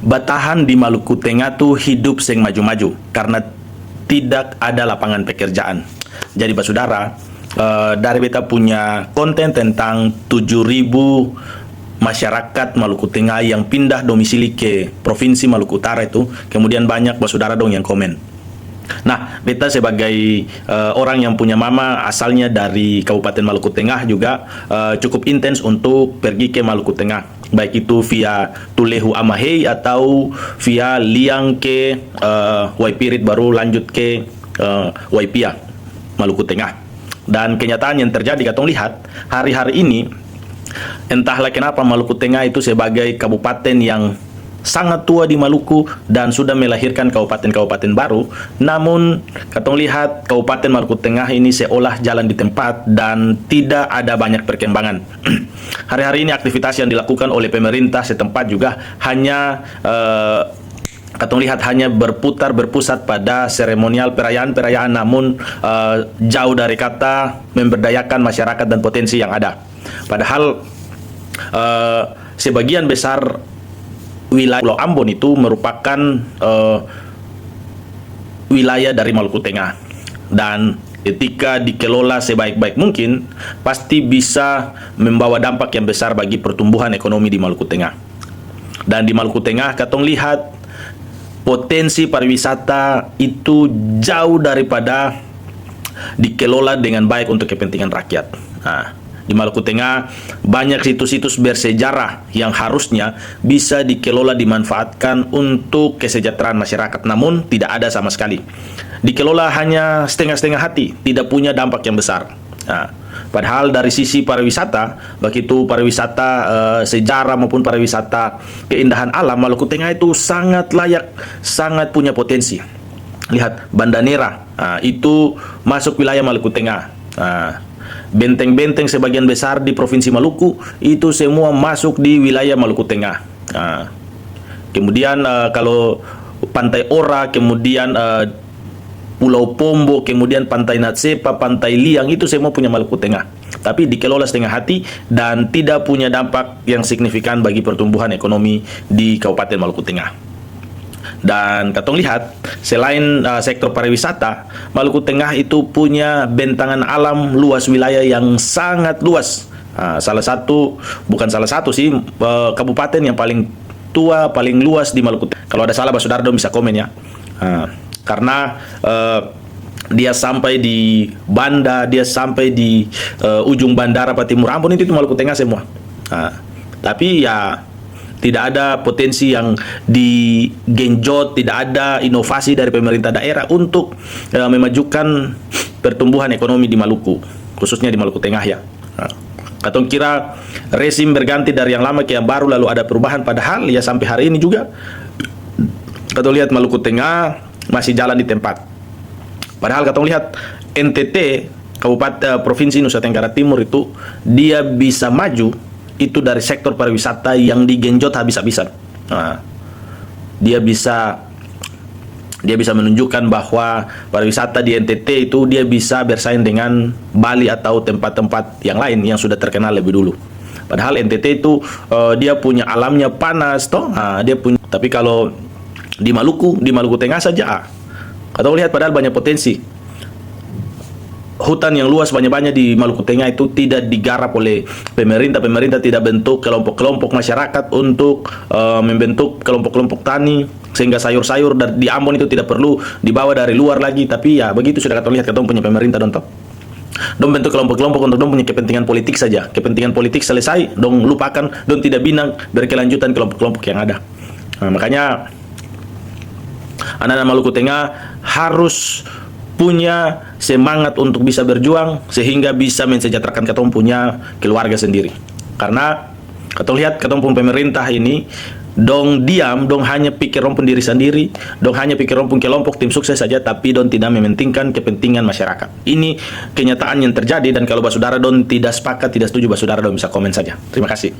Batahan di Maluku Tengah tuh hidup sing maju-maju karena tidak ada lapangan pekerjaan. Jadi Pak Saudara, dari beta punya konten tentang 7.000 masyarakat Maluku Tengah yang pindah domisili ke Provinsi Maluku Utara itu, kemudian banyak Pak Saudara dong yang komen. Nah, beta sebagai orang yang punya mama asalnya dari Kabupaten Maluku Tengah juga cukup intens untuk pergi ke Maluku Tengah, baik itu via Tulehu Amahei atau via Liang ke Waipirit baru lanjut ke Waipia, Maluku Tengah. Dan kenyataan yang terjadi katong lihat hari-hari ini, entahlah kenapa Maluku Tengah itu sebagai kabupaten yang sangat tua di Maluku dan sudah melahirkan kabupaten-kabupaten baru, namun katong lihat Kabupaten Maluku Tengah ini seolah jalan di tempat dan tidak ada banyak perkembangan. Hari-hari ini aktivitas yang dilakukan oleh pemerintah setempat juga hanya katong lihat hanya berpusat pada seremonial perayaan-perayaan, namun jauh dari kata memberdayakan masyarakat dan potensi yang ada. Padahal sebagian besar wilayah Pulau Ambon itu merupakan wilayah dari Maluku Tengah, dan ketika dikelola sebaik-baik mungkin pasti bisa membawa dampak yang besar bagi pertumbuhan ekonomi di Maluku Tengah. Dan di Maluku Tengah katong lihat potensi pariwisata itu jauh daripada dikelola dengan baik untuk kepentingan rakyat. Nah, di Maluku Tengah banyak situs-situs bersejarah yang harusnya bisa dikelola, dimanfaatkan untuk kesejahteraan masyarakat, namun tidak ada sama sekali. Dikelola hanya setengah-setengah hati, tidak punya dampak yang besar. Nah, padahal dari sisi pariwisata, baik itu pariwisata sejarah maupun pariwisata keindahan alam, Maluku Tengah itu sangat layak, sangat punya potensi. Lihat Banda Nera, itu masuk wilayah Maluku Tengah. Benteng-benteng sebagian besar di Provinsi Maluku itu semua masuk di wilayah Maluku Tengah. Kemudian kalau Pantai Ora, kemudian Pulau Pombo, kemudian Pantai Natsepa, Pantai Liang, itu semua punya Maluku Tengah. Tapi dikelola setengah hati dan tidak punya dampak yang signifikan bagi pertumbuhan ekonomi di Kabupaten Maluku Tengah. Dan katong lihat, selain sektor pariwisata, Maluku Tengah itu punya bentangan alam luas wilayah yang sangat luas. Bukan salah satu sih, kabupaten yang paling tua, paling luas di Maluku Tengah. Kalau ada salah, Pak Sudardo bisa komen ya. Karena dia sampai di Banda, dia sampai di ujung bandara Timur Ambon, itu Maluku Tengah semua. Tapi ya tidak ada potensi yang digenjot, tidak ada inovasi dari pemerintah daerah untuk memajukan pertumbuhan ekonomi di Maluku, khususnya di Maluku Tengah ya. Katong kira rezim berganti dari yang lama ke yang baru lalu ada perubahan, padahal ya sampai hari ini juga katong lihat Maluku Tengah masih jalan di tempat. Padahal katong lihat NTT, Kabupaten Provinsi Nusa Tenggara Timur itu dia bisa maju itu dari sektor pariwisata yang digenjot habis-habisan. Dia bisa menunjukkan bahwa pariwisata di NTT itu dia bisa bersaing dengan Bali atau tempat-tempat yang lain yang sudah terkenal lebih dulu. Padahal NTT itu dia punya alamnya panas toh. Dia punya, tapi kalau di Maluku Tengah saja atau lihat padahal banyak potensi. Hutan yang luas banyak-banyak di Maluku Tengah itu tidak digarap oleh pemerintah. Pemerintah tidak bentuk kelompok-kelompok masyarakat untuk membentuk kelompok-kelompok tani, sehingga sayur-sayur di Ambon itu tidak perlu dibawa dari luar lagi. Tapi ya begitu sudah katong lihat, katong punya pemerintah dong bentuk kelompok-kelompok untuk dong punya kepentingan politik saja. Kepentingan politik selesai, dong lupakan, dong tidak binang berkelanjutan kelompok-kelompok yang ada. Makanya anak-anak Maluku Tengah harus punya semangat untuk bisa berjuang sehingga bisa mensejahterakan katong punya keluarga sendiri. Karena katong lihat katong pun pemerintah ini dong diam, dong hanya pikir rompun diri sendiri, dong hanya pikir rompun kelompok tim sukses saja, tapi dong tidak mementingkan kepentingan masyarakat. Ini kenyataan yang terjadi, dan kalau Basudara dong tidak sepakat, tidak setuju, Basudara dong bisa komen saja. Terima kasih.